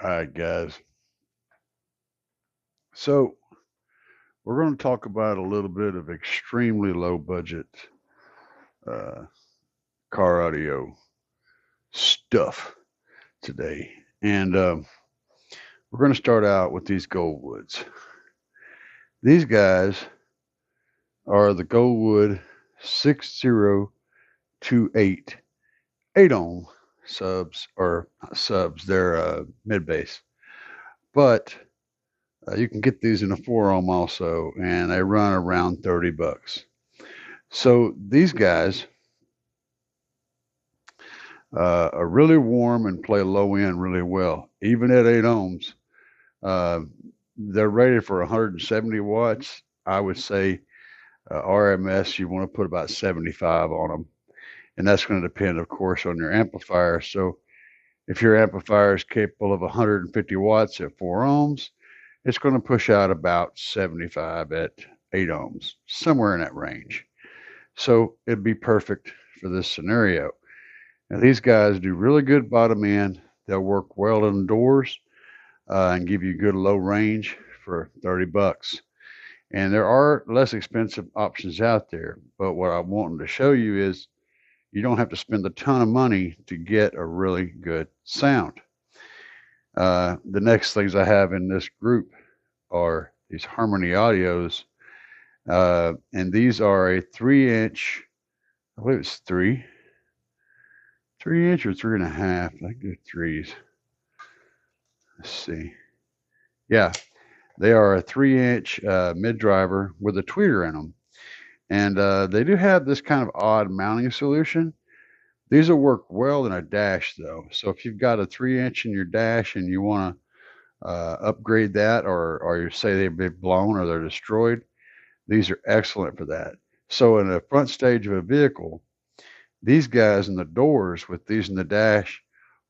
Alright, guys. So, we're going to talk about a little bit of extremely low budget uh, car audio stuff today. And we're going to start out with these Goldwoods. These guys are the Goldwood 6028 8 ohm subs, or not subs, they're mid bass. But you can get these in a 4 ohm also, and they run around $30. So these guys are really warm and play low end really well. Even at 8 ohms, uh, they're rated for 170 watts. I would say RMS, you want to put about 75 on them. And that's going to depend, of course, on your amplifier. So if your amplifier is capable of 150 watts at 4 ohms, it's going to push out about 75 at 8 ohms, somewhere in that range. So it'd be perfect for this scenario. Now, these guys do really good bottom end. They'll work well indoors and give you good low range for $30. And there are less expensive options out there. But what I'm wanting to show you is you don't have to spend a ton of money to get a really good sound. The next things I have in this group are these Harmony Audios. And these are a 3-inch, I believe it's 3 inch or 3.5. I think they're threes. Let's see. Yeah, they are a 3-inch mid driver with a tweeter in them. And they do have this kind of odd mounting solution. These will work well in a dash, though. So if you've got a 3-inch in your dash and you want to upgrade that, or you say they've been blown or they're destroyed, these are excellent for that. So in the front stage of a vehicle, these guys in the doors with these in the dash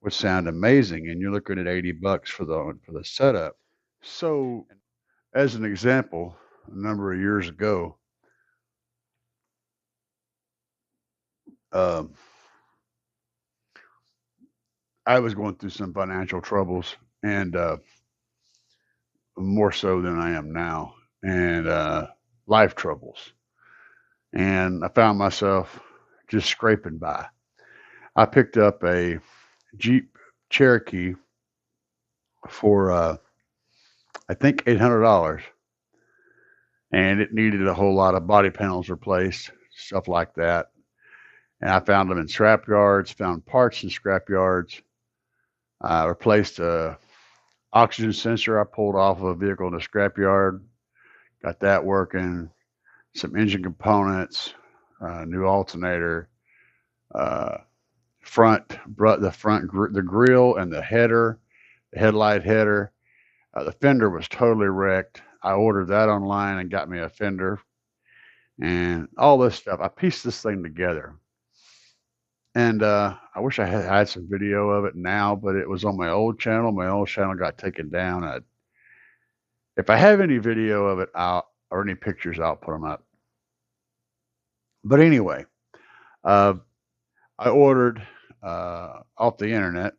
would sound amazing, and you're looking at $80 for the setup. So, as an example, a number of years ago, um, I was going through some financial troubles, and more so than I am now, and life troubles, and I found myself just scraping by. I picked up a Jeep Cherokee for I think $800, and it needed a whole lot of body panels replaced, stuff like that. And I found them in scrap yards, found parts in scrap yards. I replaced a oxygen sensor I pulled off of a vehicle in a scrap yard, got that working. Some engine components, new alternator, uh, the grill and the header, the headlight header. The fender was totally wrecked. I ordered that online and got me a fender and all this stuff. I pieced this thing together. And I wish I had some video of it now, but it was on my old channel. My old channel got taken down. If I have any video of it or any pictures, I'll put them up. But anyway, I ordered off the internet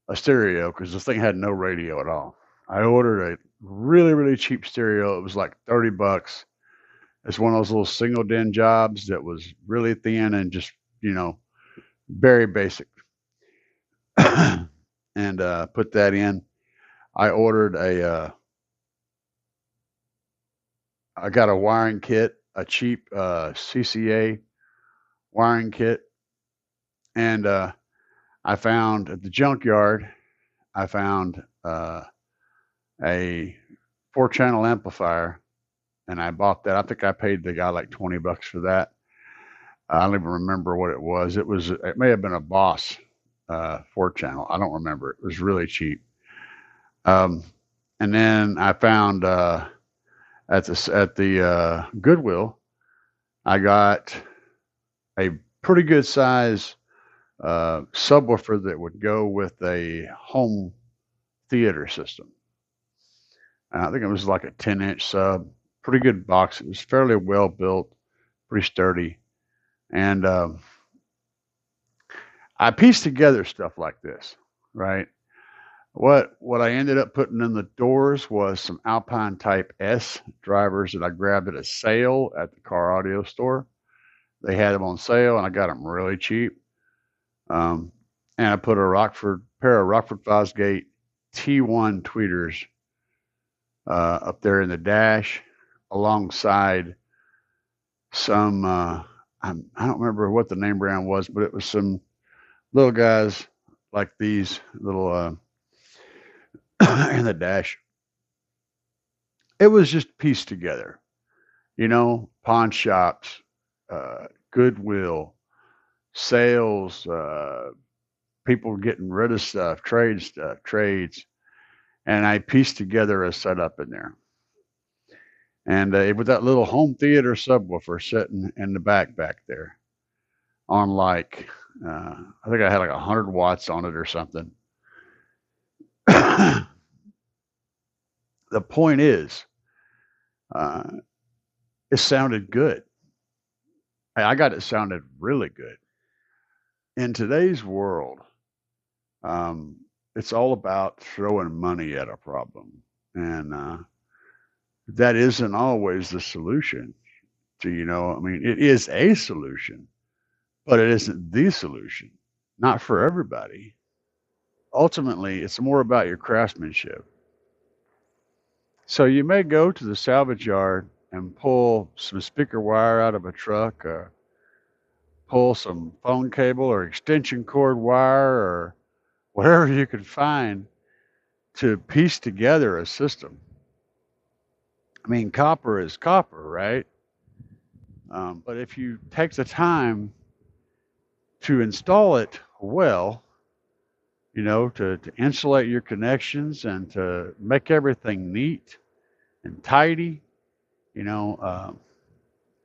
a stereo because this thing had no radio at all. I ordered a really, really cheap stereo. It was like $30. It's one of those little single DIN jobs that was really thin and just, very basic. And put that in. I ordered I got a wiring kit, a cheap CCA wiring kit. And I found at the junkyard, I found a 4-channel amplifier, and I bought that. I think I paid the guy like $20 for that. I don't even remember what it was. It may have been a Boss 4-channel. I don't remember. It was really cheap. And then I found at the Goodwill, I got a pretty good size subwoofer that would go with a home theater system. I think it was like a 10-inch sub, pretty good box. It was fairly well built, pretty sturdy. And I pieced together stuff like this, right? What I ended up putting in the doors was some Alpine Type S drivers that I grabbed at a sale at the car audio store. They had them on sale, and I got them really cheap. Um, and I put a pair of Rockford Fosgate T1 tweeters up there in the dash, alongside some. I don't remember what the name brand was, but it was some little guys like these little in the dash. It was just pieced together, pawn shops, Goodwill, sales, people getting rid of stuff, trades, and I pieced together a setup in there. And with that little home theater subwoofer sitting in the back there, on I think I had like 100 watts on it or something. The point is, it sounded good. I got it sounded really good. In today's world, it's all about throwing money at a problem. And that isn't always the solution I mean, it is a solution, but it isn't the solution, not for everybody. Ultimately, it's more about your craftsmanship. So you may go to the salvage yard and pull some speaker wire out of a truck, pull some phone cable or extension cord wire or whatever you can find to piece together a system. I mean, copper is copper, right? But if you take the time to install it well, to insulate your connections and to make everything neat and tidy,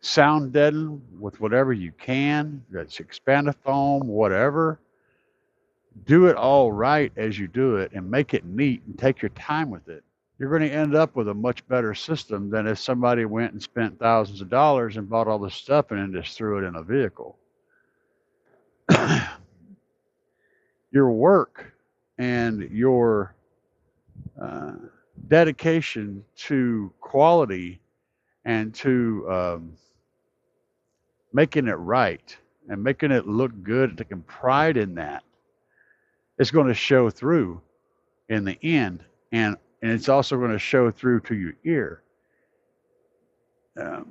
sound deaden with whatever you can, that's expandofoam, whatever. Do it all right as you do it and make it neat and take your time with it. You're going to end up with a much better system than if somebody went and spent thousands of dollars and bought all this stuff and then just threw it in a vehicle. Your work and your dedication to quality and to making it right and making it look good, taking pride in that, is going to show through in the end, and it's also going to show through to your ear. A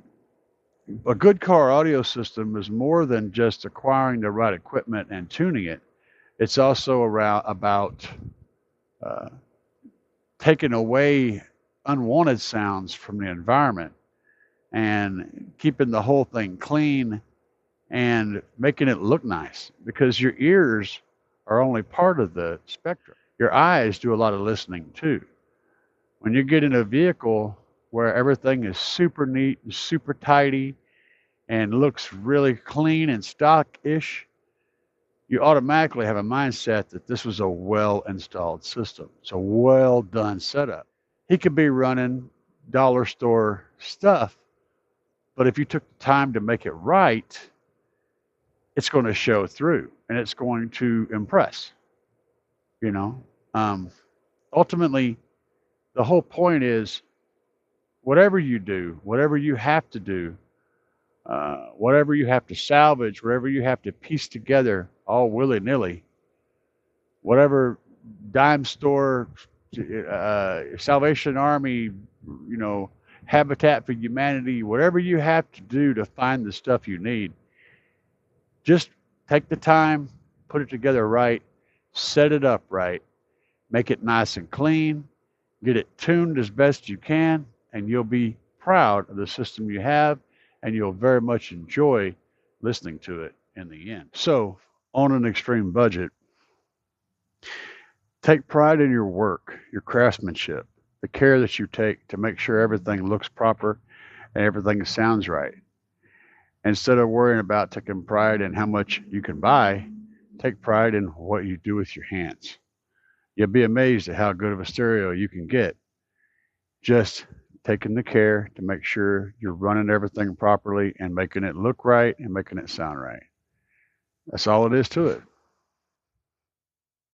good car audio system is more than just acquiring the right equipment and tuning it. It's also about taking away unwanted sounds from the environment and keeping the whole thing clean and making it look nice, because your ears are only part of the spectrum. Your eyes do a lot of listening too. When you get in a vehicle where everything is super neat and super tidy and looks really clean and stock-ish, you automatically have a mindset that this was a well-installed system. It's a well-done setup. He could be running dollar store stuff, but if you took the time to make it right, it's going to show through and it's going to impress. Ultimately, the whole point is, whatever you do, whatever you have to do, whatever you have to salvage, whatever you have to piece together all willy-nilly, whatever dime store, Salvation Army, Habitat for Humanity, whatever you have to do to find the stuff you need, just take the time, put it together right, set it up right, make it nice and clean, get it tuned as best you can, and you'll be proud of the system you have, and you'll very much enjoy listening to it in the end. So, on an extreme budget, take pride in your work, your craftsmanship, the care that you take to make sure everything looks proper and everything sounds right. Instead of worrying about taking pride in how much you can buy, take pride in what you do with your hands. You'll be amazed at how good of a stereo you can get just taking the care to make sure you're running everything properly and making it look right and making it sound right. That's all it is to it.